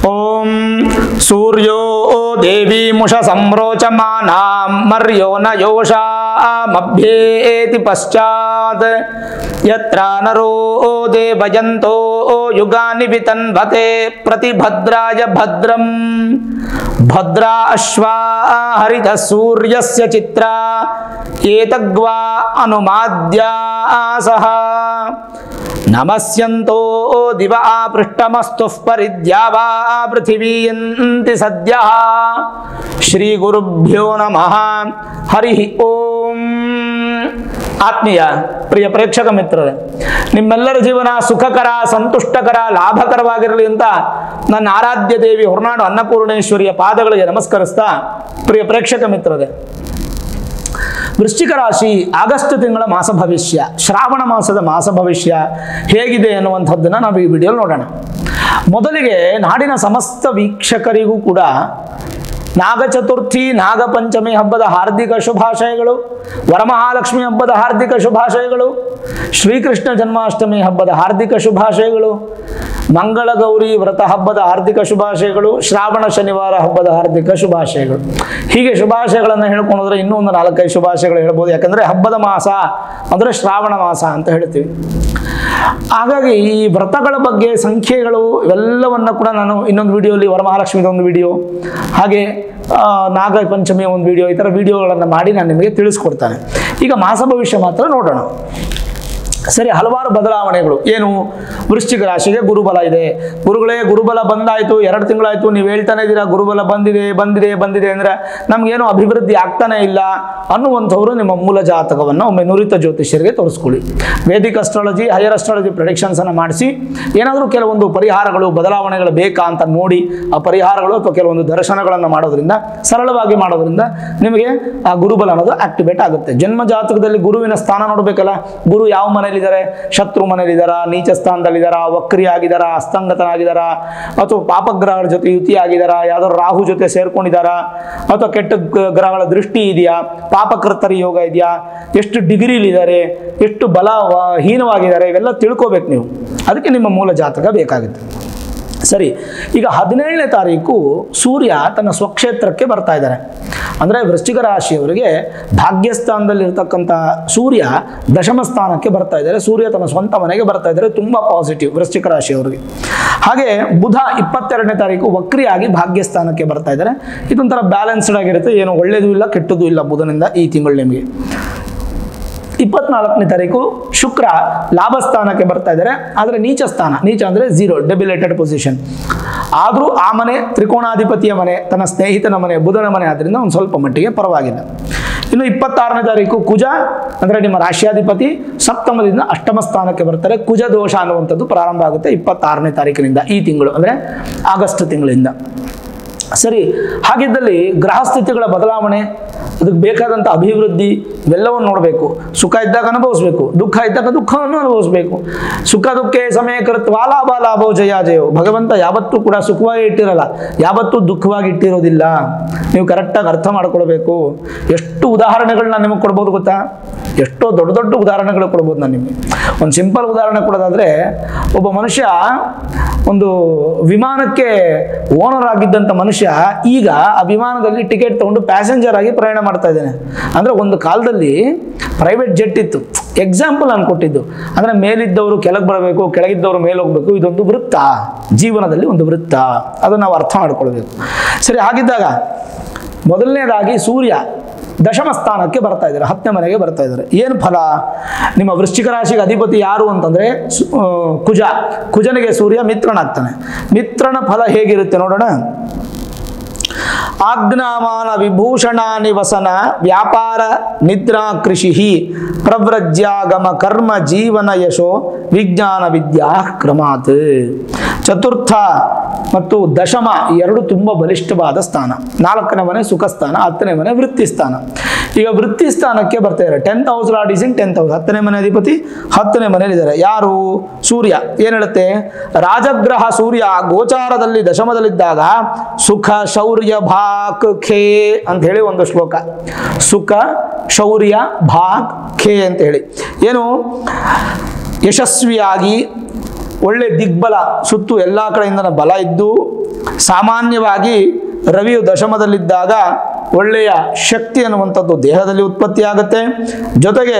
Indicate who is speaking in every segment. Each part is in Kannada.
Speaker 1: ಓಂ ಸೂರ್ಯೋ ದೇವೀಮುಷ ಸಂರೋಚಮಾನಾಂ ಮರ್ಯೋ ನ ಯೋಷಾಮಭ್ಯೇತಿ ಪಶ್ಚಾತ್ ಯತ್ರ ನರೋ ದೇವಯಂತೋ ಯುಗಾನಿ ವಿತನ್ವತೆ ಪ್ರತಿಭದ್ರಾಯ ಭದ್ರಂ ಭದ್ರಾ ಅಶ್ವಾ ಹರಿತ ಸೂರ್ಯಸ್ಯ ಚಿತ್ರ ಏತಗ್ವಾ ಅನುಮಾದ್ಯಾಸಃ ನಮಸ್ಯಂತೋ ದಿವ ಪೃಷ್ಠಮಸ್ತುಃ ಪರಿದ್ಯಾವಾ ಪೃಥಿವೀಯಂತಿ ಸದ್ಯಃ ಶ್ರೀ ಗುರುಭ್ಯೋ ನಮಃ ಹರಿ ಓಂ. ಆತ್ಮೀಯ ಪ್ರಿಯ ಪ್ರೇಕ್ಷಕ ಮಿತ್ರರೇ, ನಿಮ್ಮೆಲ್ಲರ ಜೀವನ ಸುಖಕರ, ಸಂತುಷ್ಟಕರ, ಲಾಭಕರವಾಗಿರಲಿ ಅಂತ ನನ್ನ ಆರಾಧ್ಯ ದೇವಿ ಹೊರನಾಡು ಅನ್ನಪೂರ್ಣೇಶ್ವರಿಯ ಪಾದಗಳಿಗೆ ನಮಸ್ಕರಿಸ್ತಾ, ಪ್ರಿಯ ಪ್ರೇಕ್ಷಕ ಮಿತ್ರರೇ, ವೃಶ್ಚಿಕ ರಾಶಿ ಆಗಸ್ಟ್ ತಿಂಗಳ ಮಾಸ ಭವಿಷ್ಯ, ಶ್ರಾವಣ ಮಾಸದ ಮಾಸ ಭವಿಷ್ಯ ಹೇಗಿದೆ ಅನ್ನುವಂಥದ್ದನ್ನು ನಾವು ಈ ವಿಡಿಯೋಲಿ ನೋಡೋಣ. ಮೊದಲಿಗೆ ನಾಡಿನ ಸಮಸ್ತ ವೀಕ್ಷಕರಿಗೂ ಕೂಡ ನಾಗಚತುರ್ಥಿ, ನಾಗಪಂಚಮಿ ಹಬ್ಬದ ಹಾರ್ದಿಕ ಶುಭಾಶಯಗಳು, ವರಮಹಾಲಕ್ಷ್ಮಿ ಹಬ್ಬದ ಹಾರ್ದಿಕ ಶುಭಾಶಯಗಳು, ಶ್ರೀಕೃಷ್ಣ ಜನ್ಮಾಷ್ಟಮಿ ಹಬ್ಬದ ಹಾರ್ದಿಕ ಶುಭಾಶಯಗಳು, ಮಂಗಳ ಗೌರಿ ವ್ರತ ಹಬ್ಬದ ಹಾರ್ದಿಕ ಶುಭಾಶಯಗಳು, ಶ್ರಾವಣ ಶನಿವಾರ ಹಬ್ಬದ ಹಾರ್ದಿಕ ಶುಭಾಶಯಗಳು. ಹೀಗೆ ಶುಭಾಶಯಗಳನ್ನು ಹೇಳ್ಕೊಂಡ್ರೆ ಇನ್ನೂ ಒಂದು 4-5 ಶುಭಾಶಯಗಳು ಹೇಳ್ಬೋದು. ಯಾಕಂದರೆ ಹಬ್ಬದ ಮಾಸ ಅಂದರೆ ಶ್ರಾವಣ ಮಾಸ ಅಂತ ಹೇಳ್ತೀವಿ. ಹಾಗಾಗಿ ಈ ವ್ರತಗಳ ಬಗ್ಗೆ ಸಂಖ್ಯೆಗಳು ಇವೆಲ್ಲವನ್ನ ಕೂಡ ನಾನು ಇನ್ನೊಂದು ವಿಡಿಯೋಲಿ, ವರಮಹಾಲಕ್ಷ್ಮಿದ ಒಂದು ವಿಡಿಯೋ, ಹಾಗೆ ನಾಗ ಪಂಚಮಿಯ ಒಂದು ವಿಡಿಯೋ, ಈ ಥರ ವಿಡಿಯೋಗಳನ್ನು ಮಾಡಿ ನಾನು ನಿಮಗೆ ತಿಳಿಸ್ಕೊಡ್ತಾನೆ. ಈಗ ಮಾಸ ಭವಿಷ್ಯ ಮಾತ್ರ ನೋಡೋಣ. ಸರಿ, ಹಲವಾರು ಬದಲಾವಣೆಗಳು. ಏನು, ವೃಶ್ಚಿಕ ರಾಶಿಗೆ ಗುರುಬಲ ಇದೆ. ಗುರುಗಳೇ, ಗುರುಬಲ ಬಂದಾಯಿತು, 2 ತಿಂಗಳಾಯಿತು, ನೀವು ಹೇಳ್ತಾನೆ ಇದ್ದೀರಾ ಗುರುಬಲ ಬಂದಿದೆ ಬಂದಿದೆ ಬಂದಿದೆ ಅಂದರೆ ನಮಗೇನು ಅಭಿವೃದ್ಧಿ ಆಗ್ತಾನೆ ಇಲ್ಲ ಅನ್ನುವಂಥವ್ರು ನಿಮ್ಮ ಮೂಲ ಜಾತಕವನ್ನು ಒಮ್ಮೆ ನುರಿತ ಜ್ಯೋತಿಷ್ಯರಿಗೆ ತೋರಿಸ್ಕೊಳ್ಳಿ. ವೇದಿಕ್ ಅಸ್ಟ್ರಾಲಜಿ, ಹೈಯರ್ ಅಸ್ಟ್ರಾಲಜಿ ಪ್ರೆಡಿಕ್ಷನ್ಸನ್ನು ಮಾಡಿಸಿ ಏನಾದರೂ ಕೆಲವೊಂದು ಪರಿಹಾರಗಳು, ಬದಲಾವಣೆಗಳು ಬೇಕಾ ಅಂತ ನೋಡಿ ಆ ಪರಿಹಾರಗಳು ಅಥವಾ ಕೆಲವೊಂದು ದರ್ಶನಗಳನ್ನು ಮಾಡೋದ್ರಿಂದ, ಸರಳವಾಗಿ ಮಾಡೋದ್ರಿಂದ ನಿಮಗೆ ಆ ಗುರುಬಲ ಅನ್ನೋದು ಆಕ್ಟಿವೇಟ್ ಆಗುತ್ತೆ. ಜನ್ಮ ಜಾತಕದಲ್ಲಿ ಗುರುವಿನ ಸ್ಥಾನ ನೋಡಬೇಕಲ್ಲ. ಗುರು ಯಾವ ಮನೆ ಶತ್ರು ಮನೆಯಲ್ಲಿದ್ದಾರಾ, ನೀಚ ಸ್ಥಾನದಲ್ಲಿದ್ದಾರಾ, ವಕ್ರಿ ಆಗಿದ್ದಾರಾ, ಅಸ್ತಂಗತನಾಗಿದ್ದಾರಾ, ಅಥವಾ ಪಾಪಗ್ರಹಗಳ ಜೊತೆ ಯುತಿ ಆಗಿದ್ದಾರಾ, ಯಾವ್ದಾದ್ರು ರಾಹು ಜೊತೆ ಸೇರ್ಕೊಂಡಿದ್ದಾರಾ, ಅಥವಾ ಕೆಟ್ಟ ಗ್ರಹಗಳ ದೃಷ್ಟಿ ಇದೆಯಾ, ಪಾಪಕೃತರ ಯೋಗ ಇದೆಯಾ, ಎಷ್ಟು ಡಿಗ್ರಿಲಿದ್ದಾರೆ, ಎಷ್ಟು ಬಲ ಹೀನವಾಗಿದ್ದಾರೆ, ಇವೆಲ್ಲ ತಿಳ್ಕೋಬೇಕು ನೀವು. ಅದಕ್ಕೆ ನಿಮ್ಮ ಮೂಲ ಜಾತಕ ಬೇಕಾಗುತ್ತೆ. ಸರಿ, ಈಗ 17ನೇ ತಾರೀಕು ಸೂರ್ಯ ತನ್ನ ಸ್ವಕ್ಷೇತ್ರಕ್ಕೆ ಬರ್ತಾ ಇದ್ದಾರೆ. ಅಂದರೆ ವೃಶ್ಚಿಕ ರಾಶಿಯವರಿಗೆ ಭಾಗ್ಯಸ್ಥಾನದಲ್ಲಿರ್ತಕ್ಕಂಥ ಸೂರ್ಯ ದಶಮ ಸ್ಥಾನಕ್ಕೆ ಬರ್ತಾ ಇದ್ದಾರೆ. ಸೂರ್ಯ ತನ್ನ ಸ್ವಂತ ಮನೆಗೆ ಬರ್ತಾ ಇದ್ದಾರೆ. ತುಂಬ ಪಾಸಿಟಿವ್ ವೃಶ್ಚಿಕ ರಾಶಿಯವರಿಗೆ. ಹಾಗೆ ಬುಧ 22ನೇ ತಾರೀಕು ವಕ್ರಿಯಾಗಿ ಭಾಗ್ಯಸ್ಥಾನಕ್ಕೆ ಬರ್ತಾ ಇದ್ದಾರೆ. ಇದೊಂಥರ ಬ್ಯಾಲೆನ್ಸ್ಡ್ ಆಗಿರುತ್ತೆ, ಏನು ಒಳ್ಳೆಯದು ಇಲ್ಲ ಕೆಟ್ಟದ್ದು ಇಲ್ಲ ಬುಧನಿಂದ ಈ ತಿಂಗಳು ನಿಮಗೆ. 24ನೇ ತಾರೀಕು ಶುಕ್ರ ಲಾಭಸ್ಥಾನಕ್ಕೆ ಬರ್ತಾ ಇದ್ದಾರೆ. ಆದರೆ ನೀಚ ಸ್ಥಾನ, ನೀಚ ಅಂದರೆ 0, ಡೆಬಿಲೇಟೆಡ್ ಪೊಸಿಷನ್. ಆದರೂ ಆ ಮನೆ ತ್ರಿಕೋಣಾಧಿಪತಿಯ ಮನೆ, ತನ್ನ ಸ್ನೇಹಿತನ ಮನೆ, ಬುಧನ ಮನೆ, ಆದ್ದರಿಂದ ಒಂದು ಸ್ವಲ್ಪ ಮಟ್ಟಿಗೆ ಪರವಾಗಿಲ್ಲ. ಇನ್ನು 26ನೇ ತಾರೀಕು ಕುಜ ಅಂದರೆ ನಿಮ್ಮ ರಾಶ್ಯಾಧಿಪತಿ ಸಪ್ತಮದಿಂದ ಅಷ್ಟಮ ಸ್ಥಾನಕ್ಕೆ ಬರ್ತಾರೆ. ಕುಜ ದೋಷ ಅನ್ನುವಂಥದ್ದು ಪ್ರಾರಂಭ ಆಗುತ್ತೆ 26ನೇ ತಾರೀಕಿನಿಂದ, ಈ ತಿಂಗಳು ಅಂದರೆ ಆಗಸ್ಟ್ ತಿಂಗಳಿಂದ. ಸರಿ, ಹಾಗಿದ್ದಲ್ಲಿ ಗ್ರಹ ಸ್ಥಿತಿಗಳ ಬದಲಾವಣೆ, ಅದಕ್ಕೆ ಬೇಕಾದಂಥ ಅಭಿವೃದ್ಧಿ ಇವೆಲ್ಲವನ್ನು ನೋಡಬೇಕು. ಸುಖ ಇದ್ದಾಗ ಅನುಭವಿಸ್ಬೇಕು, ದುಃಖ ಇದ್ದಾಗ ದುಃಖವನ್ನು ಅನುಭವಿಸ್ಬೇಕು. ಸುಖ ದುಃಖ ಸಮಯ ಕೃತ್ವ ಲಾಭ ಲಾಭೋ ಜಯ ಜಯೋ. ಭಗವಂತ ಯಾವತ್ತೂ ಕೂಡ ಸುಖವಾಗಿ ಇಟ್ಟಿರಲ್ಲ, ಯಾವತ್ತೂ ದುಃಖವಾಗಿ ಇಟ್ಟಿರೋದಿಲ್ಲ. ನೀವು ಕರೆಕ್ಟಾಗಿ ಅರ್ಥ ಮಾಡ್ಕೊಳ್ಬೇಕು. ಎಷ್ಟು ಉದಾಹರಣೆಗಳನ್ನ ನಿಮಗೆ ಕೊಡ್ಬೋದು ಗೊತ್ತಾ? ಎಷ್ಟೋ ದೊಡ್ಡ ದೊಡ್ಡ ಉದಾಹರಣೆಗಳು ಕೊಡ್ಬೋದು ನಾನು ನಿಮಗೆ. ಒಂದು ಸಿಂಪಲ್ ಉದಾಹರಣೆ ಕೊಡೋದಾದರೆ, ಒಬ್ಬ ಮನುಷ್ಯ ಒಂದು ವಿಮಾನಕ್ಕೆ ಓನರ್ ಆಗಿದ್ದಂಥ ಮನುಷ್ಯ ಈಗ ಆ ವಿಮಾನದಲ್ಲಿ ಟಿಕೆಟ್ ತಗೊಂಡು ಪ್ಯಾಸೆಂಜರ್ ಆಗಿ ಪ್ರಯಾಣ ಮಾಡ್ತಾ ಇದ್ದೇನೆ. ಅಂದರೆ ಒಂದು ಕಾಲದಲ್ಲಿ ಪ್ರೈವೇಟ್ ಜೆಟ್ ಇತ್ತು. ಎಕ್ಸಾಂಪಲ್ ನಾನು ಕೊಟ್ಟಿದ್ದು. ಅಂದರೆ ಮೇಲಿದ್ದವರು ಕೆಳಗೆ ಬರಬೇಕು, ಕೆಳಗಿದ್ದವರು ಮೇಲೆ ಹೋಗಬೇಕು. ಇದೊಂದು ವೃತ್ತ, ಜೀವನದಲ್ಲಿ ಒಂದು ವೃತ್ತ. ಅದನ್ನು ನಾವು ಅರ್ಥ ಮಾಡ್ಕೊಳ್ಬೇಕು. ಸರಿ, ಹಾಗಿದ್ದಾಗ ಮೊದಲನೇದಾಗಿ ಸೂರ್ಯ ದಶಮ ಸ್ಥಾನಕ್ಕೆ ಬರ್ತಾ ಇದ್ದಾರೆ, 10ನೇ ಮನೆಗೆ ಬರ್ತಾ ಇದ್ದಾರೆ. ಏನು ಫಲ? ನಿಮ್ಮ ವೃಶ್ಚಿಕ ರಾಶಿಗೆ ಅಧಿಪತಿ ಯಾರು ಅಂತಂದರೆ ಕುಜ. ಕುಜನಿಗೆ ಸೂರ್ಯ ಮಿತ್ರನಾಗ್ತಾನೆ. ಮಿತ್ರನ ಫಲ ಹೇಗಿರುತ್ತೆ ನೋಡೋಣ. ಆಜ್ಞಾಮಾನ ವಿಭೂಷಣಾನಿ ವಸನ ವ್ಯಾಪಾರ ನಿದ್ರಾ ಕೃಷಿ ಪ್ರವ್ರಜ್ಯಾಗಮ ಕರ್ಮ ಜೀವನ ಯಶೋ ವಿಜ್ಞಾನ ವಿದ್ಯಾ ಕ್ರಮಾತ್. ಚತುರ್ಥ ಮತ್ತು ದಶಮ ಎರಡು ತುಂಬ ಬಲಿಷ್ಠವಾದ ಸ್ಥಾನ. 4ನೇ ಮನೆ ಸುಖ ಸ್ಥಾನ, 10ನೇ ಮನೆ ವೃತ್ತಿ ಸ್ಥಾನ. ಈಗ ವೃತ್ತಿ ಸ್ಥಾನಕ್ಕೆ ಬರ್ತಾ ಇದ್ದಾರೆ. 10th house lord is in 10th house. 10ನೇ ಮನೆ ಅಧಿಪತಿ 10ನೇ ಮನೆಯಲ್ಲಿದ್ದಾರೆ. ಯಾರು? ಸೂರ್ಯ. ಏನು ಹೇಳುತ್ತೆ? ರಾಜಗ್ರಹ ಸೂರ್ಯ ಗೋಚಾರದಲ್ಲಿ ದಶಮದಲ್ಲಿದ್ದಾಗ ಸುಖ ಶೌರ್ಯ ಭಾಕ್ ಖೇ ಅಂತ ಹೇಳಿ ಒಂದು ಶ್ಲೋಕ. ಸುಖ ಶೌರ್ಯ ಭಾಕ್ ಖೇ ಅಂತ ಹೇಳಿ ಏನು, ಯಶಸ್ವಿಯಾಗಿ ಒಳ್ಳೆ ದಿಗ್ಬಲ, ಸುತ್ತು ಎಲ್ಲ ಕಡೆಯಿಂದ ಬಲ ಇದ್ದು ಸಾಮಾನ್ಯವಾಗಿ ರವಿಯು ದಶಮದಲ್ಲಿದ್ದಾಗ ಒಳ್ಳೆಯ ಶಕ್ತಿ ಅನ್ನುವಂಥದ್ದು ದೇಹದಲ್ಲಿ ಉತ್ಪತ್ತಿಯಾಗುತ್ತೆ. ಜೊತೆಗೆ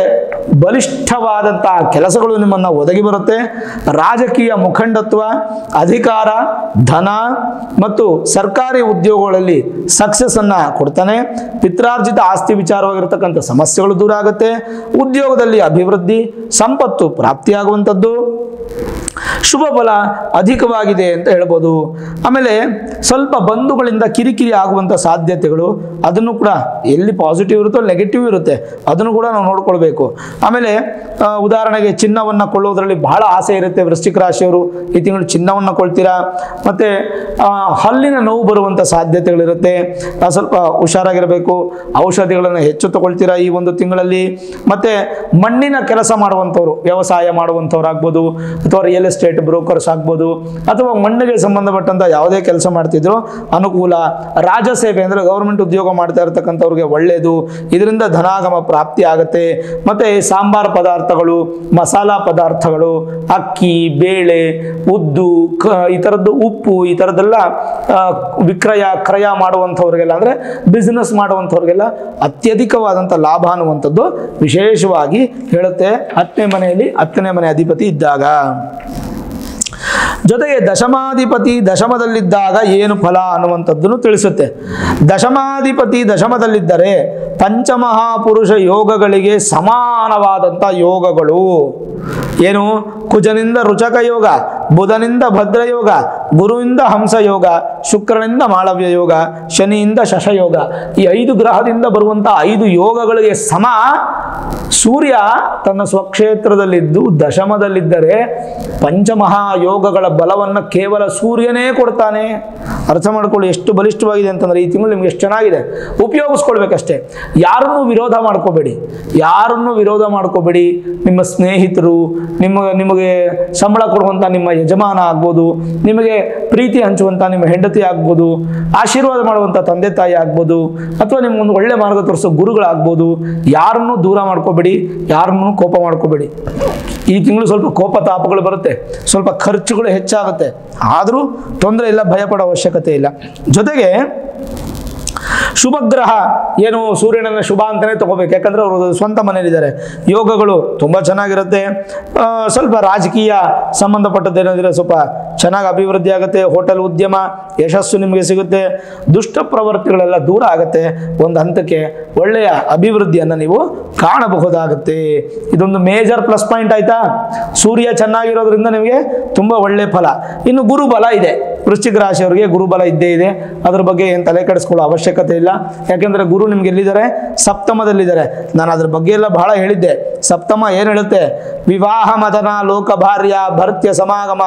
Speaker 1: ಬಲಿಷ್ಠವಾದಂತಹ ಕೆಲಸಗಳು ನಿಮ್ಮನ್ನು ಒದಗಿ ಬರುತ್ತೆ. ರಾಜಕೀಯ ಮುಖಂಡತ್ವ, ಅಧಿಕಾರ, ಧನ ಮತ್ತು ಸರ್ಕಾರಿ ಉದ್ಯೋಗಗಳಲ್ಲಿ ಸಕ್ಸಸ್ ಅನ್ನ ಕೊಡ್ತಾನೆ. ಪಿತ್ರಾರ್ಜಿತ ಆಸ್ತಿ ವಿಚಾರವಾಗಿರ್ತಕ್ಕಂಥ ಸಮಸ್ಯೆಗಳು ದೂರ ಆಗುತ್ತೆ. ಉದ್ಯೋಗದಲ್ಲಿ ಅಭಿವೃದ್ಧಿ, ಸಂಪತ್ತು ಪ್ರಾಪ್ತಿಯಾಗುವಂಥದ್ದು, ಶುಭ ಫಲ ಅಧಿಕವಾಗಿದೆ ಅಂತ ಹೇಳ್ಬೋದು. ಆಮೇಲೆ ಸ್ವಲ್ಪ ಬಂಧುಗಳಿಂದ ಕಿರಿಕಿರಿ ಆಗುವಂಥ ಸಾಧ್ಯತೆಗಳು, ಅದನ್ನು ಕೂಡ ಎಲ್ಲಿ ಪಾಸಿಟಿವ್ ಇರುತ್ತೋ ನೆಗೆಟಿವ್ ಇರುತ್ತೆ, ಅದನ್ನು ಕೂಡ ನಾವು ನೋಡ್ಕೊಳ್ಬೇಕು. ಆಮೇಲೆ ಉದಾಹರಣೆಗೆ ಚಿನ್ನವನ್ನು ಕೊಳ್ಳೋದ್ರಲ್ಲಿ ಬಹಳ ಆಸೆ ಇರುತ್ತೆ ವೃಶ್ಚಿಕ ರಾಶಿಯವರು, ಈ ತಿಂಗಳು ಚಿನ್ನವನ್ನು ಕೊಳ್ತೀರಾ. ಮತ್ತು ಹಲ್ಲಿನ ನೋವು ಬರುವಂಥ ಸಾಧ್ಯತೆಗಳಿರುತ್ತೆ, ಸ್ವಲ್ಪ ಹುಷಾರಾಗಿರಬೇಕು. ಔಷಧಿಗಳನ್ನು ಹೆಚ್ಚು ತಗೊಳ್ತೀರಾ ಈ ಒಂದು ತಿಂಗಳಲ್ಲಿ. ಮತ್ತು ಮಣ್ಣಿನ ಕೆಲಸ ಮಾಡುವಂಥವ್ರು, ವ್ಯವಸಾಯ ಮಾಡುವಂಥವ್ರು ಆಗ್ಬೋದು, ಅಥವಾ ರಿಯಲ್ ಎಸ್ಟೇಟ್ ಬ್ರೋಕರ್ಸ್ ಆಗ್ಬೋದು, ಅಥವಾ ಮಣ್ಣಿಗೆ ಸಂಬಂಧಪಟ್ಟಂಥ ಯಾವುದೇ ಕೆಲಸ ಮಾಡ್ತಿದ್ರು ಅನುಕೂಲ. ರಾಜಸೇವೆ ಅಂದರೆ ಗೌರ್ಮೆಂಟ್ ಉದ್ಯೋಗ ಮಾಡ್ತಾ ಇರತಕ್ಕಂಥವ್ರಿಗೆ ಒಳ್ಳೆಯದು, ಇದರಿಂದ ಧನಾಗಮ ಪ್ರಾಪ್ತಿ ಆಗುತ್ತೆ. ಮತ್ತು ಸಾಂಬಾರ್ ಪದಾರ್ಥಗಳು, ಮಸಾಲಾ ಪದಾರ್ಥಗಳು, ಅಕ್ಕಿ, ಬೇಳೆ, ಉದ್ದು, ಈ ಥರದ್ದು ಉಪ್ಪು, ಈ ಥರದ್ದೆಲ್ಲ ಕ್ರಯ ಮಾಡುವಂಥವ್ರಿಗೆಲ್ಲ ಅಂದರೆ ಬಿಸ್ನೆಸ್ ಮಾಡುವಂಥವ್ರಿಗೆಲ್ಲ ಅತ್ಯಧಿಕವಾದಂಥ ಲಾಭ ಅನ್ನುವಂಥದ್ದು ವಿಶೇಷವಾಗಿ ಹೇಳುತ್ತೆ 10ನೇ ಮನೆಯಲ್ಲಿ 10ನೇ ಮನೆ ಅಧಿಪತಿ ಇದ್ದಾಗ. ಜೊತೆಗೆ ದಶಮಾಧಿಪತಿ ದಶಮದಲ್ಲಿದ್ದಾಗ ಏನು ಫಲ ಅನ್ನುವಂಥದ್ದನ್ನು ತಿಳಿಸುತ್ತೆ. ದಶಮಾಧಿಪತಿ ದಶಮದಲ್ಲಿದ್ದರೆ ಪಂಚಮಹಾಪುರುಷ ಯೋಗಗಳಿಗೆ ಸಮಾನವಾದಂಥ ಯೋಗಗಳು. ಏನು? ಕುಜನಿಂದ ರುಚಕ ಯೋಗ, ಬುಧನಿಂದ ಭದ್ರ ಯೋಗ, ಗುರುವಿಂದ ಹಂಸ ಯೋಗ, ಶುಕ್ರನಿಂದ ಮಾಳವ್ಯ ಯೋಗ, ಶನಿಯಿಂದ ಶಶಯೋಗ. ಈ 5 ಗ್ರಹದಿಂದ ಬರುವಂಥ 5 ಯೋಗಗಳಿಗೆ ಸಮ ಸೂರ್ಯ ತನ್ನ ಸ್ವಕ್ಷೇತ್ರದಲ್ಲಿದ್ದು ದಶಮದಲ್ಲಿದ್ದರೆ ಪಂಚಮಹಾಯೋಗಗಳ ಬಲವನ್ನು ಕೇವಲ ಸೂರ್ಯನೇ ಕೊಡ್ತಾನೆ. ಅರ್ಥ ಮಾಡ್ಕೊಳ್ಳಿ ಎಷ್ಟು ಬಲಿಷ್ಠವಾಗಿದೆ ಅಂತಂದರೆ ಈ ತಿಂಗಳು ನಿಮ್ಗೆ ಎಷ್ಟು ಚೆನ್ನಾಗಿದೆ, ಉಪಯೋಗಿಸ್ಕೊಳ್ಬೇಕಷ್ಟೇ. ಯಾರನ್ನೂ ವಿರೋಧ ಮಾಡ್ಕೋಬೇಡಿ, ನಿಮ್ಮ ಸ್ನೇಹಿತರು, ನಿಮಗೆ ಸಂಬಳ ಕೊಡುವಂಥ ನಿಮ್ಮ ಯಜಮಾನ ಆಗ್ಬೋದು, ನಿಮಗೆ ಪ್ರೀತಿ ಹಂಚುವಂಥ ನಿಮ್ಮ ಹೆಂಡತಿ ಆಗ್ಬೋದು, ಆಶೀರ್ವಾದ ಮಾಡುವಂಥ ತಂದೆ ತಾಯಿ ಆಗ್ಬೋದು, ಅಥವಾ ನಿಮ್ಗೊಂದು ಒಳ್ಳೆ ಮಾರ್ಗ ತೋರಿಸೋ ಗುರುಗಳಾಗ್ಬೋದು. ಯಾರನ್ನೂ ದೂರ ಮಾಡ್ಕೋಬೇಡಿ, ಯಾರನ್ನೂ ಕೋಪ ಮಾಡ್ಕೋಬೇಡಿ. ಈ ತಿಂಗಳು ಸ್ವಲ್ಪ ಕೋಪ ತಾಪಗಳು ಬರುತ್ತೆ, ಸ್ವಲ್ಪ ಖರ್ಚುಗಳು ಹೆಚ್ಚಾಗುತ್ತೆ, ಆದರೂ ತೊಂದರೆ ಇಲ್ಲ, ಭಯಪಡೋ ಅವಶ್ಯಕತೆ ಇಲ್ಲ. ಜೊತೆಗೆ ಶುಭಗ್ರಹ ಏನು ಸೂರ್ಯನನ್ನ ಶುಭ ಅಂತಾನೆ ತಗೋಬೇಕು, ಯಾಕಂದ್ರೆ ಅವರು ಸ್ವಂತ ಮನೆಯಲ್ಲಿದ್ದಾರೆ. ಯೋಗಗಳು ತುಂಬ ಚೆನ್ನಾಗಿರುತ್ತೆ. ಸ್ವಲ್ಪ ರಾಜಕೀಯ ಸಂಬಂಧಪಟ್ಟದ್ದೇನಾದ್ರೆ ಸ್ವಲ್ಪ ಚೆನ್ನಾಗಿ ಅಭಿವೃದ್ಧಿ ಆಗುತ್ತೆ. ಹೋಟೆಲ್ ಉದ್ಯಮ ಯಶಸ್ಸು ನಿಮಗೆ ಸಿಗುತ್ತೆ. ದುಷ್ಟ ಪ್ರವೃತ್ತಿಗಳೆಲ್ಲ ದೂರ ಆಗುತ್ತೆ. ಒಂದು ಹಂತಕ್ಕೆ ಒಳ್ಳೆಯ ಅಭಿವೃದ್ಧಿಯನ್ನು ನೀವು ಕಾಣಬಹುದಾಗುತ್ತೆ. ಇದೊಂದು ಮೇಜರ್ ಪ್ಲಸ್ ಪಾಯಿಂಟ್ ಆಯ್ತಾ. ಸೂರ್ಯ ಚೆನ್ನಾಗಿರೋದ್ರಿಂದ ನಿಮಗೆ ತುಂಬ ಒಳ್ಳೆಯ ಫಲ. ಇನ್ನು ಗುರುಬಲ ಇದೆ, ವೃಶ್ಚಿಕ ರಾಶಿಯವರಿಗೆ ಗುರುಬಲ ಇದ್ದೇ ಇದೆ. ಅದ್ರ ಬಗ್ಗೆ ಏನು ತಲೆ ಕೆಡಿಸ್ಕೊಳ್ಳೋ ಅವಶ್ಯಕತೆ ಇಲ್ಲ. ಯಾಕೆಂದರೆ ಗುರು ನಿಮ್ಗೆ ಎಲ್ಲಿದ್ದಾರೆ? ಸಪ್ತಮದಲ್ಲಿದ್ದಾರೆ. ನಾನು ಅದ್ರ ಬಗ್ಗೆ ಎಲ್ಲ ಬಹಳ ಹೇಳಿದ್ದೆ. ಸಪ್ತಮ ಏನು ಹೇಳುತ್ತೆ? ವಿವಾಹ ಮದನ ಲೋಕಭಾರ್ಯ ಭರ್ತ್ಯ ಸಮಾಗಮ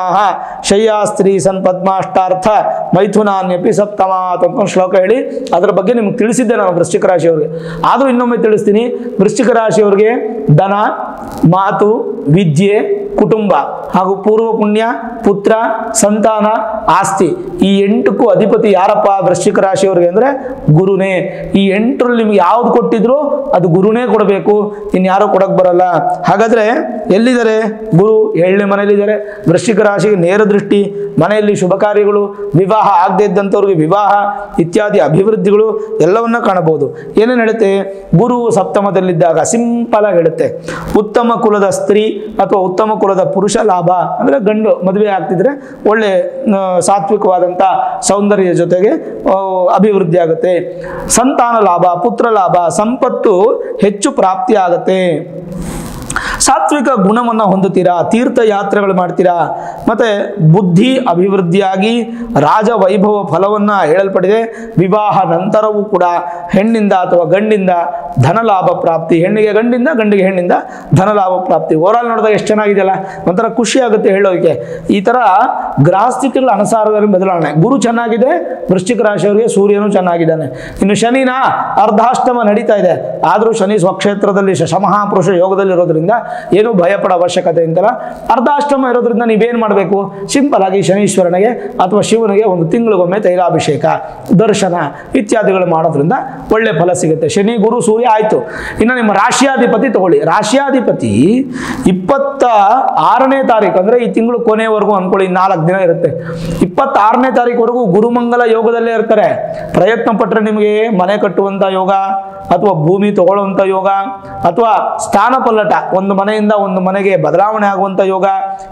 Speaker 1: ಶಯ್ಯಾ ಸ್ತ್ರೀ ಸನ್ ಪದ್ಮಾಷ್ಟಾರ್ಥ ಮೈಥುನಾನ್ಯಪಿ ಸಪ್ತಮ ಅಂತ ಶ್ಲೋಕ ಹೇಳಿ ಅದ್ರ ಬಗ್ಗೆ ನಿಮ್ಗೆ ತಿಳಿಸಿದ್ದೆ ನಾನು ವೃಶ್ಚಿಕ ರಾಶಿಯವರಿಗೆ. ಆದರೂ ಇನ್ನೊಮ್ಮೆ ತಿಳಿಸ್ತೀನಿ. ವೃಶ್ಚಿಕ ರಾಶಿಯವರಿಗೆ ಧನ, ಮಾತು, ವಿದ್ಯೆ, ಕುಟುಂಬ ಹಾಗೂ ಪೂರ್ವ ಪುಣ್ಯ, ಪುತ್ರ, ಸಂತಾನ, ಆಸ್ತಿ ಈ 8ಕ್ಕೂ ಅಧಿಪತಿ ಯಾರಪ್ಪ ವೃಶ್ಚಿಕ ರಾಶಿಯವರಿಗೆ ಅಂದರೆ ಗುರುನೇ. ಈ 8ರಲ್ಲಿ ನಿಮ್ಗೆ ಯಾವ್ದು ಕೊಟ್ಟಿದ್ರು ಅದು ಗುರುನೇ ಕೊಡಬೇಕು, ಇನ್ಯಾರೋ ಕೊಡಕ್ಕೆ ಬರಲ್ಲ. ಹಾಗಾದ್ರೆ ಎಲ್ಲಿದ್ದಾರೆ ಗುರು? 7ನೇ ಮನೆಯಲ್ಲಿದ್ದಾರೆ. ವೃಶ್ಚಿಕ ರಾಶಿಗೆ ನೇರ ದೃಷ್ಟಿ. ಮನೆಯಲ್ಲಿ ಶುಭ ಕಾರ್ಯಗಳು, ವಿವಾಹ ಆಗದೆ ಇದ್ದಂಥವ್ರಿಗೆ ವಿವಾಹ ಇತ್ಯಾದಿ ಅಭಿವೃದ್ಧಿಗಳು ಎಲ್ಲವನ್ನ ಕಾಣಬಹುದು. ಏನೇನು ಹೇಳುತ್ತೆ? ಗುರು ಸಪ್ತಮದಲ್ಲಿದ್ದಾಗ ಸಿಂಪಲ್ ಆಗಿ ಹೇಳುತ್ತೆ, ಉತ್ತಮ ಕುಲದ ಸ್ತ್ರೀ ಅಥವಾ ಉತ್ತಮ ಕುಲದ ಪುರುಷ ಲಾಭ. ಅಂದರೆ ಗಂಡು ಮದುವೆ ಆಗ್ತಿದ್ರೆ ಒಳ್ಳೆ ಸಾತ್ವಿಕವಾದಂಥ ಸೌಂದರ್ಯ ಜೊತೆಗೆ ಅಭಿವೃದ್ಧಿ ಆಗುತ್ತೆ. ಸಂತಾನ ಲಾಭ, ಪುತ್ರ ಲಾಭ, ಸಂಪತ್ತು ಹೆಚ್ಚು ಪ್ರಾಪ್ತಿ ಆಗುತ್ತೆ. ಸಾತ್ವಿಕ ಗುಣವನ್ನು ಹೊಂದುತ್ತೀರಾ, ತೀರ್ಥಯಾತ್ರೆಗಳು ಮಾಡ್ತೀರಾ. ಮತ್ತೆ ಬುದ್ಧಿ ಅಭಿವೃದ್ಧಿಯಾಗಿ ರಾಜ ವೈಭವ ಫಲವನ್ನು ಹೇಳಲ್ಪಟ್ಟಿದೆ. ವಿವಾಹ ನಂತರವೂ ಕೂಡ ಹೆಣ್ಣಿಂದ ಅಥವಾ ಗಂಡಿಂದ ಧನಲಾಭ ಪ್ರಾಪ್ತಿ. ಹೆಣ್ಣಿಗೆ ಗಂಡಿಂದ, ಗಂಡಿಗೆ ಹೆಣ್ಣಿಂದ ಧನಲಾಭ ಪ್ರಾಪ್ತಿ. ಓವರಾಲ್ ನೋಡಿದಾಗ ಎಷ್ಟು ಚೆನ್ನಾಗಿದೆಯಲ್ಲ, ಒಂಥರ ಖುಷಿ ಆಗುತ್ತೆ ಹೇಳೋದಕ್ಕೆ. ಈ ಥರ ಗ್ರಹಸ್ಥಿತಿಗಳ ಅನುಸಾರದಲ್ಲಿ ಬದಲಾವಣೆ. ಗುರು ಚೆನ್ನಾಗಿದೆ ವೃಶ್ಚಿಕ ರಾಶಿಯವರಿಗೆ, ಸೂರ್ಯನು ಚೆನ್ನಾಗಿದ್ದಾನೆ. ಇನ್ನು ಶನಿನ ಅರ್ಧಾಷ್ಟಮ ನಡೀತಾ ಇದೆ. ಆದರೂ ಶನಿ ಸ್ವಕ್ಷೇತ್ರದಲ್ಲಿ ಶಶಮಹಾಪುರುಷ ಯೋಗದಲ್ಲಿರೋದ್ರಿಂದ ಏನು ಭಯ ಪಡೋ ಅವಶ್ಯಕತೆ ಅಂತಲ್ಲ. ಅರ್ಧಾಷ್ಟಮ ಇರೋದ್ರಿಂದ ನೀವೇನು ಮಾಡಬೇಕು, ಸಿಂಪಲ್ ಆಗಿ ಶನೀಶ್ವರನಿಗೆ ಅಥವಾ ಶಿವನಿಗೆ ಒಂದು ತಿಂಗಳಿಗೊಮ್ಮೆ ತೈಲಾಭಿಷೇಕ, ದರ್ಶನ ಇತ್ಯಾದಿಗಳು ಮಾಡೋದ್ರಿಂದ ಒಳ್ಳೆ ಫಲ ಸಿಗುತ್ತೆ. ಶನಿ ಗುರು ಸೂರ್ಯ ಆಯಿತು. ಇನ್ನು ನಿಮ್ಮ ರಾಶಿಯಾಧಿಪತಿ ತಗೊಳ್ಳಿ. ರಾಶಿಯಾಧಿಪತಿ 26ನೇ ತಾರೀಕು ಅಂದರೆ ಈ ತಿಂಗಳು ಕೊನೆವರೆಗೂ ಅನ್ಕೊಳ್ಳಿ, 4 ದಿನ ಇರುತ್ತೆ. 26ನೇ ತಾರೀಕುವರೆಗೂ ಗುರುಮಂಗಲ ಯೋಗದಲ್ಲೇ ಇರ್ತಾರೆ. ಪ್ರಯತ್ನ ಪಟ್ಟರೆ ನಿಮಗೆ ಮನೆ ಕಟ್ಟುವಂಥ ಯೋಗ ಅಥವಾ ಭೂಮಿ ತಗೊಳ್ಳುವಂಥ ಯೋಗ ಅಥವಾ ಸ್ಥಾನ ಪಲ್ಲಟ, ಒಂದು ಮನೆಯಿಂದ ಒಂದು ಮನೆಗೆ ಬದಲಾವಣೆ ಆಗುವಂಥ ಯೋಗ,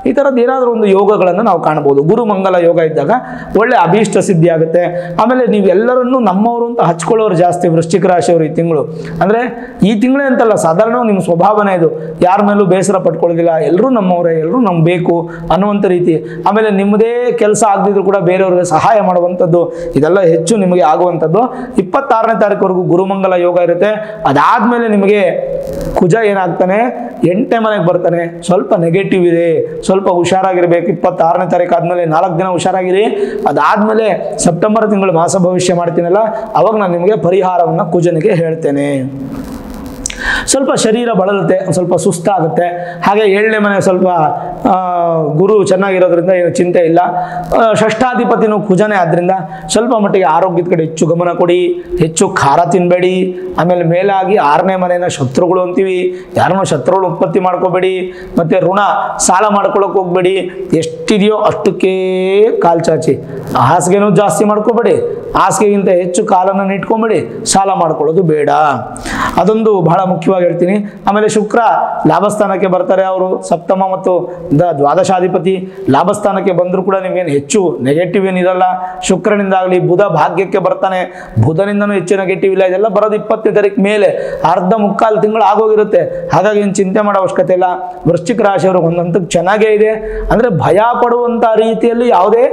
Speaker 1: ಈ ಥರದ್ದು ಏನಾದರೂ ಒಂದು ಯೋಗಗಳನ್ನು ನಾವು ಕಾಣ್ಬೋದು. ಗುರುಮಂಗಲ ಯೋಗ ಇದ್ದಾಗ ಒಳ್ಳೆ ಅಭೀಷ್ಟ ಸಿದ್ಧಿ ಆಗುತ್ತೆ. ಆಮೇಲೆ ನೀವೆಲ್ಲರನ್ನೂ ನಮ್ಮವರು ಅಂತ ಹಚ್ಕೊಳ್ಳೋರು ಜಾಸ್ತಿ ವೃಶ್ಚಿಕ ರಾಶಿಯವರು ಈ ತಿಂಗಳು. ಅಂದರೆ ಈ ತಿಂಗಳೇ ಅಂತಲ್ಲ, ಸಾಧಾರಣ ನಿಮ್ಮ ಸ್ವಭಾವನೇ ಇದು. ಯಾರ ಮೇಲೂ ಬೇಸರ ಪಟ್ಕೊಳ್ಳೋದಿಲ್ಲ, ಎಲ್ಲರೂ ನಮ್ಮವರೇ, ಎಲ್ಲರೂ ನಮ್ಗೆ ಬೇಕು ಅನ್ನುವಂಥ ರೀತಿ. ಆಮೇಲೆ ನಿಮ್ಮದೇ ಕೆಲಸ ಆಗದಿದ್ರು ಕೂಡ ಬೇರೆಯವ್ರಿಗೆ ಸಹಾಯ ಮಾಡುವಂಥದ್ದು, ಇದೆಲ್ಲ ಹೆಚ್ಚು ನಿಮಗೆ ಆಗುವಂಥದ್ದು. 26ನೇ ತಾರೀಕುವರೆಗೂ ಗುರುಮಂಗಲ ಯೋಗ ಇರುತ್ತೆ. ಅದಾದ್ಮೇಲೆ ನಿಮಗೆ ಕುಜ ಏನಾಗ್ತಾನೆ, 8ನೇ ಮನೆಗೆ ಬರ್ತಾನೆ. ಸ್ವಲ್ಪ ನೆಗೆಟಿವ್ ಇದೆ, ಸ್ವಲ್ಪ ಹುಷಾರಾಗಿರ್ಬೇಕು. 26ನೇ ತಾರೀಕು ಆದ್ಮೇಲೆ 4 ದಿನ ಹುಷಾರಾಗಿರಿ. ಅದಾದ್ಮೇಲೆ ಸೆಪ್ಟೆಂಬರ್ ತಿಂಗಳು ಮಾಸ ಭವಿಷ್ಯ ಮಾಡ್ತೀನಲ್ಲ, ಅವಾಗ ನಾನು ನಿಮಗೆ ಪರಿಹಾರವನ್ನು ಕುಜನಿಗೆ ಹೇಳ್ತೇನೆ. ಸ್ವಲ್ಪ ಶರೀರ ಬಳಲುತ್ತೆ, ಸ್ವಲ್ಪ ಸುಸ್ತಾಗುತ್ತೆ. ಹಾಗೆ 7ನೇ ಮನೆ ಸ್ವಲ್ಪ ಗುರು ಚೆನ್ನಾಗಿರೋದ್ರಿಂದ ಏನು ಚಿಂತೆ ಇಲ್ಲ. ಷಷ್ಠಾಧಿಪತಿನೂ ಕುಜನೇ ಆದ್ದರಿಂದ ಸ್ವಲ್ಪ ಮಟ್ಟಿಗೆ ಆರೋಗ್ಯದ ಕಡೆ ಹೆಚ್ಚು ಗಮನ ಕೊಡಿ. ಹೆಚ್ಚು ಖಾರ ತಿನ್ನಬೇಡಿ. ಆಮೇಲೆ ಮೇಲಾಗಿ 6ನೇ ಮನೆಯ ಶತ್ರುಗಳು ಅಂತೀವಿ, ಯಾರನ್ನೂ ಶತ್ರುಗಳು ಉತ್ಪತ್ತಿ ಮಾಡ್ಕೋಬೇಡಿ. ಮತ್ತು ಋಣ ಸಾಲ ಮಾಡ್ಕೊಳ್ಳೋಕೆ ಹೋಗ್ಬೇಡಿ. ಎಷ್ಟಿದೆಯೋ ಅಷ್ಟಕ್ಕೆ ಕಾಲು ಚಾಚಿ. ಹಾಸಿಗೆನೂ ಜಾಸ್ತಿ ಮಾಡ್ಕೋಬೇಡಿ, ಹಾಸಿಗೆಗಿಂತ ಹೆಚ್ಚು ಕಾಲನ್ನು ಇಟ್ಕೊಂಬೇಡಿ. ಸಾಲ ಮಾಡ್ಕೊಳ್ಳೋದು ಬೇಡ, ಅದೊಂದು ಬಹಳ ಮುಖ್ಯವಾಗಿ ಹೇಳ್ತೀನಿ. ಆಮೇಲೆ ಶುಕ್ರ ಲಾಭಸ್ಥಾನಕ್ಕೆ ಬರ್ತಾರೆ. ಅವರು ಸಪ್ತಮ ಮತ್ತು ದ್ವಾದಶಾಧಿಪತಿ ಲಾಭಸ್ಥಾನಕ್ಕೆ ಬಂದರೂ ಕೂಡ ನಿಮಗೇನು ಹೆಚ್ಚು ನೆಗೆಟಿವ್ ಏನಿರಲ್ಲ. ಶುಕ್ರನಿಂದಾಗಲಿ ಬುಧ ಭಾಗ್ಯಕ್ಕೆ ಬರ್ತಾನೆ, ಬುಧನಿಂದನೂ ಹೆಚ್ಚು ನೆಗೆಟಿವ್ ಇಲ್ಲ. ಇದೆಲ್ಲ ಬರೋದು 20ನೇ ತಾರೀಕು ಮೇಲೆ, ಅರ್ಧ ಮುಕ್ಕಾಲು ತಿಂಗಳು ಆಗೋಗಿರುತ್ತೆ. ಹಾಗಾಗಿ ಏನು ಚಿಂತೆ ಮಾಡೋ ಅವಶ್ಯಕತೆ ಇಲ್ಲ. ವೃಶ್ಚಿಕ ರಾಶಿಯವರು ಒಂದಂತಕ್ಕೆ ಚೆನ್ನಾಗೇ ಇದೆ. ಅಂದರೆ ಭಯ ಪಡುವಂಥ ರೀತಿಯಲ್ಲಿ ಯಾವುದೇ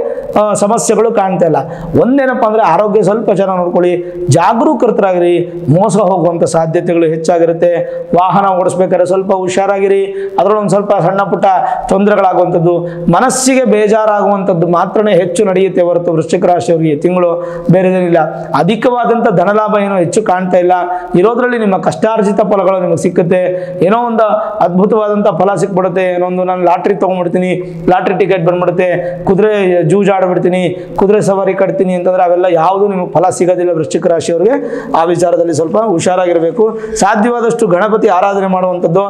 Speaker 1: ಸಮಸ್ಯೆಗಳು ಕಾಣ್ತಾ ಇಲ್ಲ. ಒಂದೇನಪ್ಪ ಅಂದರೆ ಆರೋಗ್ಯ ಸ್ವಲ್ಪ ಚೆನ್ನಾಗಿ ನೋಡ್ಕೊಳ್ಳಿ, ಜಾಗರೂಕರಾಗಿರಿ. ಮೋಸ ಹೋಗುವಂಥ ಸಾಧ್ಯತೆಗಳು ಹೆಚ್ಚಾಗಿರುತ್ತೆ. ವಾಹನ ಓಡಿಸ್ಬೇಕಾದ್ರೆ ಸ್ವಲ್ಪ ಹುಷಾರಾಗಿರಿ. ಅದರಲ್ಲೊಂದು ಸ್ವಲ್ಪ ಸಣ್ಣ ಪುಟ್ಟ ತೊಂದರೆಗಳಾಗುವಂಥದ್ದು, ಮನಸ್ಸಿಗೆ ಬೇಜಾರಾಗುವಂಥದ್ದು ಮಾತ್ರನೇ ಹೆಚ್ಚು ನಡೆಯುತ್ತೆ ಹೊರತು ವೃಶ್ಚಿಕ ರಾಶಿಯವರಿಗೆ ತಿಂಗಳು ಬೇರೆದೇನಿಲ್ಲ. ಅಧಿಕವಾದಂಥ ಧನಲಾಭ ಏನೋ ಹೆಚ್ಚು ಕಾಣ್ತಾ ಇಲ್ಲ. ಇರೋದ್ರಲ್ಲಿ ನಿಮ್ಮ ಕಷ್ಟಾರ್ಜಿತ ಫಲಗಳು ನಿಮಗೆ ಸಿಕ್ಕುತ್ತೆ. ಏನೋ ಒಂದು ಅದ್ಭುತವಾದಂಥ ಫಲ ಸಿಕ್ಬಿಡುತ್ತೆ. ಏನೋ ಒಂದು ನಾನು ಲಾಟ್ರಿ ತೊಗೊಂಡ್ಬಿಡ್ತೀನಿ, ಲಾಟ್ರಿ ಟಿಕೆಟ್ ಬಂದ್ಬಿಡುತ್ತೆ, ಕುದುರೆ ಜೂಜಾಡ್ಬಿಡ್ತೀನಿ, ಕುದುರೆ ಸವಾರಿ ಕಟ್ತೀನಿ ಅಂತಂದ್ರೆ ಅವೆಲ್ಲ ಯಾವುದು ನಿಮಗೆ ಫಲ ಸಿಗೋದಿಲ್ಲ. ವೃಶ್ಚಿಕ ರಾಶಿಯವರಿಗೆ ಆ ವಿಚಾರದಲ್ಲಿ ಸ್ವಲ್ಪ ಹುಷಾರಾಗಿರಬೇಕು. ಸಾಧ್ಯವಾದಷ್ಟು ಗಣಪತಿ ಆರಾಧನೆ ಮಾಡುವಂಥದ್ದು,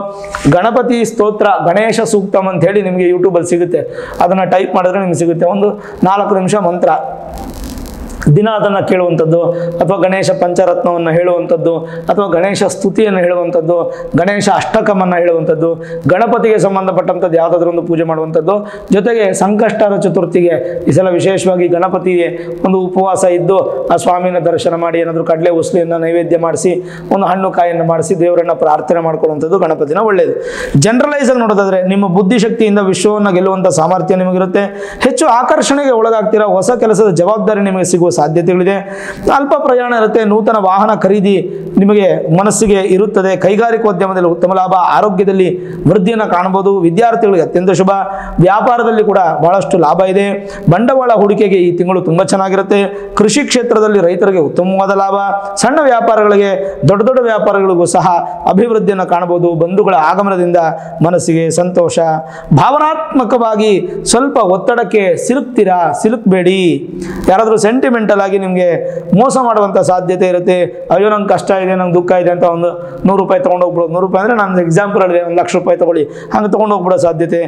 Speaker 1: ಗಣಪತಿ ಸ್ತೋತ್ರ, ಗಣೇಶ ಸೂಕ್ತಮ್ ಅಂತ ಹೇಳಿ ನಿಮಗೆ ಯೂಟ್ಯೂಬಲ್ಲಿ ಸಿಗುತ್ತೆ. ಅದನ್ನು ಟೈಪ್ ಮಾಡಿದ್ರೆ ನಿಮಗೆ ಸಿಗುತ್ತೆ. ಒಂದು 4 ನಿಮಿಷ ಮಂತ್ರ ದಿನ ಅದನ್ನು ಕೇಳುವಂಥದ್ದು, ಅಥವಾ ಗಣೇಶ ಪಂಚರತ್ನವನ್ನು ಹೇಳುವಂಥದ್ದು, ಅಥವಾ ಗಣೇಶ ಸ್ತುತಿಯನ್ನು ಹೇಳುವಂಥದ್ದು, ಗಣೇಶ ಅಷ್ಟಕಮನ್ನು ಹೇಳುವಂಥದ್ದು, ಗಣಪತಿಗೆ ಸಂಬಂಧಪಟ್ಟಂಥದ್ದು ಯಾವುದಾದ್ರೂ ಒಂದು ಪೂಜೆ ಮಾಡುವಂಥದ್ದು. ಜೊತೆಗೆ ಸಂಕಷ್ಟರ ಚತುರ್ಥಿಗೆ ಈ ಸಲ ವಿಶೇಷವಾಗಿ ಗಣಪತಿಗೆ ಒಂದು ಉಪವಾಸ ಇದ್ದು ಆ ಸ್ವಾಮಿನ ದರ್ಶನ ಮಾಡಿ ಏನಾದರೂ ಕಡಲೆ ಉಸ್ಲಿಯನ್ನು ನೈವೇದ್ಯ ಮಾಡಿಸಿ ಒಂದು ಹಣ್ಣು ಕಾಯಿಯನ್ನು ಮಾಡಿಸಿ ದೇವರನ್ನು ಪ್ರಾರ್ಥನೆ ಮಾಡ್ಕೊಳ್ಳುವಂಥದ್ದು ಗಣಪತಿನ ಒಳ್ಳೆಯದು. ಜನರಲೈಸ್ ಆಗಿ ನೋಡೋದಾದರೆ ನಿಮ್ಮ ಬುದ್ಧಿಶಕ್ತಿಯಿಂದ ವಿಶ್ವವನ್ನು ಗೆಲ್ಲುವಂಥ ಸಾಮರ್ಥ್ಯ ನಿಮಗಿರುತ್ತೆ. ಹೆಚ್ಚು ಆಕರ್ಷಣೆಗೆ ಒಳಗಾಗ್ತೀರಾ. ಹೊಸ ಕೆಲಸದ ಜವಾಬ್ದಾರಿ ನಿಮಗೆ ಸಿಗುವ ಸಾಧ್ಯತೆಗಳಿದೆ. ಅಲ್ಪ ಪ್ರಯಾಣ ಇರುತ್ತೆ. ನೂತನ ವಾಹನ ಖರೀದಿ ನಿಮಗೆ ಮನಸ್ಸಿಗೆ ಇರುತ್ತದೆ. ಕೈಗಾರಿಕೋದ್ಯಮದಲ್ಲಿ ಉತ್ತಮ ಲಾಭ, ಆರೋಗ್ಯದಲ್ಲಿ ವೃದ್ಧಿಯನ್ನು ಕಾಣಬಹುದು. ವಿದ್ಯಾರ್ಥಿಗಳಿಗೆ ಅತ್ಯಂತ ಶುಭ. ವ್ಯಾಪಾರದಲ್ಲಿ ಕೂಡ ಬಹಳಷ್ಟು ಲಾಭ ಇದೆ. ಬಂಡವಾಳ ಹೂಡಿಕೆಗೆ ಈ ತಿಂಗಳು ತುಂಬ ಚೆನ್ನಾಗಿರುತ್ತೆ. ಕೃಷಿ ಕ್ಷೇತ್ರದಲ್ಲಿ ರೈತರಿಗೆ ಉತ್ತಮವಾದ ಲಾಭ. ಸಣ್ಣ ವ್ಯಾಪಾರಗಳಿಗೆ, ದೊಡ್ಡ ದೊಡ್ಡ ವ್ಯಾಪಾರಗಳಿಗೂ ಸಹ ಅಭಿವೃದ್ಧಿಯನ್ನು ಕಾಣಬಹುದು. ಬಂಧುಗಳ ಆಗಮನದಿಂದ ಮನಸ್ಸಿಗೆ ಸಂತೋಷ. ಭಾವನಾತ್ಮಕವಾಗಿ ಸ್ವಲ್ಪ ಒತ್ತಡಕ್ಕೆ ಸಿಲುಕಬೇಡಿ. ಯಾರಾದರೂ ಸೆಂಟಿಮೆಂಟಲ್ ಆಗಿ ನಿಮಗೆ ಮೋಸ ಮಾಡುವಂಥ ಸಾಧ್ಯತೆ ಇರುತ್ತೆ. ಅಯ್ಯೋ ನಂಗೆ ಕಷ್ಟ ಇದೆ, ನಂಗೆ ದುಃಖ ಇದೆ ಅಂತ ಒಂದು 100 ರೂಪಾಯಿ ತೊಗೊಂಡು ಹೋಗ್ಬಿಡೋದು. 100 ರೂಪಾಯಿ ಅಂದರೆ ನಾನು ಎಕ್ಸಾಂಪಲ್ ಹೇಳಿದೆ, 1 ಲಕ್ಷ ರೂಪಾಯಿ ತೊಗೊಳ್ಳಿ, ಹಂಗೆ ತೊಗೊಂಡು ಹೋಗ್ಬಿಡೋ ಸಾಧ್ಯತೆ.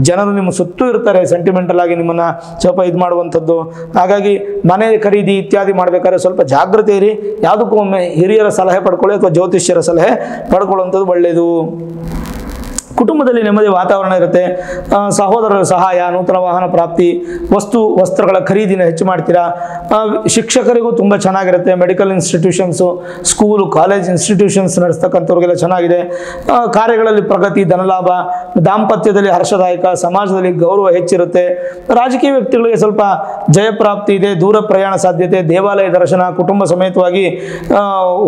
Speaker 1: ಜನರು ನಿಮ್ಮ ಸುತ್ತೂ ಇರ್ತಾರೆ ಸೆಂಟಿಮೆಂಟಲ್ ಆಗಿ ನಿಮ್ಮನ್ನು ಸ್ವಲ್ಪ ಇದು ಮಾಡುವಂಥದ್ದು. ಹಾಗಾಗಿ ಮನೆ ಖರೀದಿ ಇತ್ಯಾದಿ ಮಾಡಬೇಕಾದ್ರೆ ಸ್ವಲ್ಪ ಜಾಗ್ರತೆ ಇರಿ. ಯಾವುದಕ್ಕೂ ಒಮ್ಮೆ ಹಿರಿಯರ ಸಲಹೆ ಪಡ್ಕೊಳ್ಳಿ ಅಥವಾ ಜ್ಯೋತಿಷ್ಯರ ಸಲಹೆ ಪಡ್ಕೊಳ್ಳುವಂಥದ್ದು ಒಳ್ಳೆಯದು. ಕುಟುಂಬದಲ್ಲಿ ನೆಮ್ಮದಿ ವಾತಾವರಣ ಇರುತ್ತೆ. ಸಹೋದರರ ಸಹಾಯ, ನೂತನ ವಾಹನ ಪ್ರಾಪ್ತಿ, ವಸ್ತ್ರಗಳ ಖರೀದಿನ ಹೆಚ್ಚು ಮಾಡ್ತೀರಾ. ಶಿಕ್ಷಕರಿಗೂ ತುಂಬ ಚೆನ್ನಾಗಿರುತ್ತೆ. Medical institutions, school, college institutions ನಡೆಸ್ತಕ್ಕಂಥವ್ರಿಗೆಲ್ಲ ಚೆನ್ನಾಗಿದೆ. ಕಾರ್ಯಗಳಲ್ಲಿ ಪ್ರಗತಿ, ಧನಲಾಭ, ದಾಂಪತ್ಯದಲ್ಲಿ ಹರ್ಷದಾಯಕ, ಸಮಾಜದಲ್ಲಿ ಗೌರವ ಹೆಚ್ಚಿರುತ್ತೆ. ರಾಜಕೀಯ ವ್ಯಕ್ತಿಗಳಿಗೆ ಸ್ವಲ್ಪ ಜಯಪ್ರಾಪ್ತಿ ಇದೆ. ದೂರ ಪ್ರಯಾಣ ಸಾಧ್ಯತೆ, ದೇವಾಲಯ ದರ್ಶನ, ಕುಟುಂಬ ಸಮೇತವಾಗಿ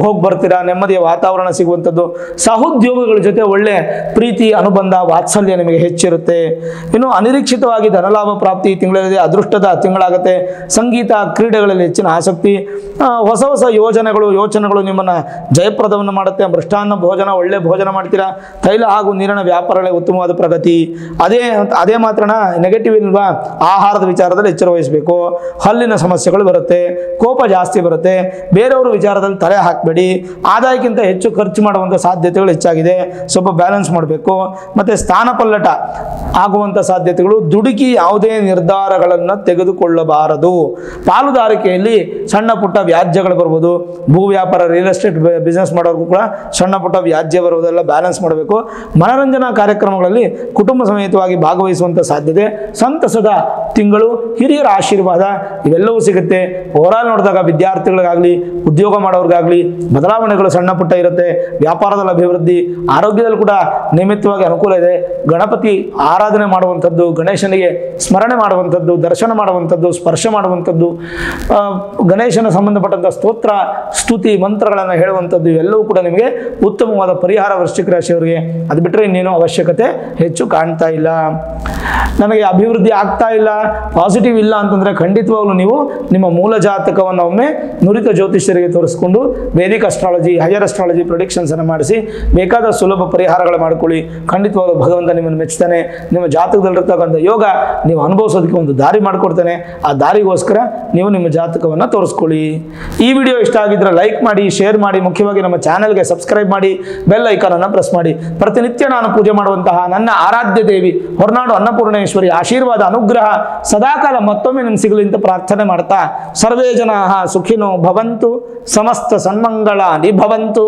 Speaker 1: ಹೋಗಿ ಬರ್ತೀರಾ. ನೆಮ್ಮದಿಯ ವಾತಾವರಣ ಸಿಗುವಂಥದ್ದು. ಸಹೋದ್ಯೋಗಿಗಳ ಜೊತೆ ಒಳ್ಳೆ ಪ್ರೀತಿ ಅನುಬಂಧ ವಾತ್ಸಲ್ಯ ನಿಮಗೆ ಹೆಚ್ಚಿರುತ್ತೆ. ಇನ್ನು ಅನಿರೀಕ್ಷಿತವಾಗಿ ಧನಲಾಭ ಪ್ರಾಪ್ತಿ ಈ ತಿಂಗಳಲ್ಲಿ ಅದೃಷ್ಟದ ತಿಂಗಳಾಗುತ್ತೆ. ಸಂಗೀತ ಕ್ರೀಡೆಗಳಲ್ಲಿ ಹೆಚ್ಚಿನ ಆಸಕ್ತಿ, ಹೊಸ ಹೊಸ ಯೋಚನೆಗಳು ನಿಮ್ಮನ್ನು ಜಯಪ್ರದವನ್ನು ಮಾಡುತ್ತೆ. ಮೃಷ್ಟಾನ್ನ ಭೋಜನ, ಒಳ್ಳೆ ಭೋಜನ ಮಾಡ್ತೀರಾ. ತೈಲ ಹಾಗೂ ನೀರಿನ ವ್ಯಾಪಾರಗಳಲ್ಲಿ ಉತ್ತಮವಾದ ಪ್ರಗತಿ. ಅದೇ ಮಾತ್ರನ ನೆಗೆಟಿವ್ ಇಲ್ವಾ, ಆಹಾರದ ವಿಚಾರದಲ್ಲಿ ಎಚ್ಚರ ವಹಿಸಬೇಕು. ಹಲ್ಲಿನ ಸಮಸ್ಯೆಗಳು ಬರುತ್ತೆ, ಕೋಪ ಜಾಸ್ತಿ ಬರುತ್ತೆ. ಬೇರೆಯವರು ವಿಚಾರದಲ್ಲಿ ತಲೆ ಹಾಕಬೇಡಿ. ಆದಾಯಕ್ಕಿಂತ ಹೆಚ್ಚು ಖರ್ಚು ಮಾಡುವಂಥ ಸಾಧ್ಯತೆಗಳು ಹೆಚ್ಚಾಗಿದೆ, ಸ್ವಲ್ಪ ಬ್ಯಾಲೆನ್ಸ್ ಮಾಡಬೇಕು. ಮತ್ತು ಸ್ಥಾನ ಪಲ್ಲಟ ಆಗುವಂಥ ಸಾಧ್ಯತೆಗಳು. ದುಡುಕಿ ಯಾವುದೇ ನಿರ್ಧಾರಗಳನ್ನು ತೆಗೆದುಕೊಳ್ಳಬಾರದು. ಪಾಲುದಾರಿಕೆಯಲ್ಲಿ ಸಣ್ಣ ಪುಟ್ಟ ವ್ಯಾಜ್ಯಗಳು ಬರ್ಬೋದು. ಭೂ ವ್ಯಾಪಾರ, ರಿಯಲ್ ಎಸ್ಟೇಟ್ ಬಿಸ್ನೆಸ್ ಮಾಡೋರ್ಗೂ ಕೂಡ ಸಣ್ಣ ಪುಟ್ಟ ವ್ಯಾಜ್ಯ ಬರುವುದೆಲ್ಲ ಬ್ಯಾಲೆನ್ಸ್ ಮಾಡಬೇಕು. ಮನರಂಜನಾ ಕಾರ್ಯಕ್ರಮಗಳಲ್ಲಿ ಕುಟುಂಬ ಸಮೇತವಾಗಿ ಭಾಗವಹಿಸುವಂಥ ಸಾಧ್ಯತೆ. ಸಂತಸದ ತಿಂಗಳು, ಹಿರಿಯರ ಆಶೀರ್ವಾದ ಇವೆಲ್ಲವೂ ಸಿಗುತ್ತೆ. ಓವರಾಲ್ ನೋಡಿದಾಗ ವಿದ್ಯಾರ್ಥಿಗಳಿಗಾಗಲಿ, ಉದ್ಯೋಗ ಮಾಡೋರಿಗಾಗಲಿ ಬದಲಾವಣೆಗಳು ಸಣ್ಣ ಪುಟ್ಟ ಇರುತ್ತೆ. ವ್ಯಾಪಾರದಲ್ಲಿ ಅಭಿವೃದ್ಧಿ, ಆರೋಗ್ಯದಲ್ಲಿ ಕೂಡ ನಿಯಮಿತವಾಗಿ ಅನುಕೂಲ ಇದೆ. ಗಣಪತಿ ಆರಾಧನೆ ಮಾಡುವಂಥದ್ದು, ಗಣೇಶನಿಗೆ ಸ್ಮರಣೆ ಮಾಡುವಂಥದ್ದು, ದರ್ಶನ ಮಾಡುವಂಥದ್ದು, ಸ್ಪರ್ಶ ಮಾಡುವಂಥದ್ದು, ಗಣೇಶನ ಸಂಬಂಧಪಟ್ಟಂಥ ಸ್ತೋತ್ರ ಸ್ತುತಿ ಮಂತ್ರಗಳನ್ನು ಹೇಳುವಂಥದ್ದು ಇವೆಲ್ಲವೂ ಕೂಡ ನಿಮಗೆ ಉತ್ತಮವಾದ ಪರಿಹಾರ ವೃಶ್ಚಿಕ ರಾಶಿಯವರಿಗೆ. ಅದು ಬಿಟ್ಟರೆ ಇನ್ನೇನು ಅವಶ್ಯಕತೆ ಹೆಚ್ಚು ಕಾಣ್ತಾ ಇಲ್ಲ. ನನಗೆ ಅಭಿವೃದ್ಧಿ ಆಗ್ತಾ ಇಲ್ಲ, ಪಾಸಿಟಿವ್ ಇಲ್ಲ ಅಂತಂದರೆ ಖಂಡಿತವಾಗ್ಲೂ ನೀವು ನಿಮ್ಮ ಮೂಲ ಜಾತಕವನ್ನು ಒಮ್ಮೆ ನುರಿತ ಜ್ಯೋತಿಷ್ಯರಿಗೆ ತೋರಿಸ್ಕೊಂಡು ವೇದಿಕ್ ಅಸ್ಟ್ರಾಲಜಿ, ಹೈಯರ್ ಅಸ್ಟ್ರಾಲಜಿ ಪ್ರೊಡಿಕ್ಷನ್ಸನ್ನು ಮಾಡಿಸಿ ಬೇಕಾದ ಸುಲಭ ಪರಿಹಾರಗಳು ಮಾಡ್ಕೊಳ್ಳಿ. ಖಂಡಿತವಾಗ್ಲೂ ಭಗವಂತ ನಿಮ್ಮನ್ನು ಮೆಚ್ಚುತ್ತಾನೆ. ನಿಮ್ಮ ಜಾತಕದಲ್ಲಿರ್ತಕ್ಕಂಥ ಯೋಗ ನೀವು ಅನುಭವಿಸೋದಕ್ಕೆ ಒಂದು ದಾರಿ ಮಾಡಿಕೊಡ್ತಾನೆ. ಆ ದಾರಿಗೋಸ್ಕರ ನೀವು ನಿಮ್ಮ ಜಾತಕವನ್ನು ತೋರಿಸ್ಕೊಳ್ಳಿ. ಈ ವಿಡಿಯೋ ಇಷ್ಟ ಆಗಿದ್ರೆ ಲೈಕ್ ಮಾಡಿ, ಶೇರ್ ಮಾಡಿ, ಮುಖ್ಯವಾಗಿ ನಮ್ಮ ಚಾನೆಲ್ಗೆ ಸಬ್ಸ್ಕ್ರೈಬ್ ಮಾಡಿ, ಬೆಲ್ ಐಕಾನನ್ನು ಪ್ರೆಸ್ ಮಾಡಿ. ಪ್ರತಿನಿತ್ಯ ನಾನು ಪೂಜೆ ಮಾಡುವಂತಹ ನನ್ನ ಆರಾಧ್ಯ ದೇವಿ ಹೊರನಾಡು ಅನ್ನಪೂರ್ಣೇಶ್ವರಿ ಆಶೀರ್ವಾದ ಅನುಗ್ರಹ ಸದಾಕಾಲ ಮತ್ತೊಮ್ಮೆ ನಿಮ್ಗೆ ಸಿಗಲಿ ಅಂತ ಪ್ರಾರ್ಥನೆ ಮಾಡ್ತಾ, ಸರ್ವೇ ಜನಾಃ ಸುಖಿನೋ ಭವಂತು, ಸಮಸ್ತ ಸನ್ಮಂಗಳಾನಿ ಭವಂತು.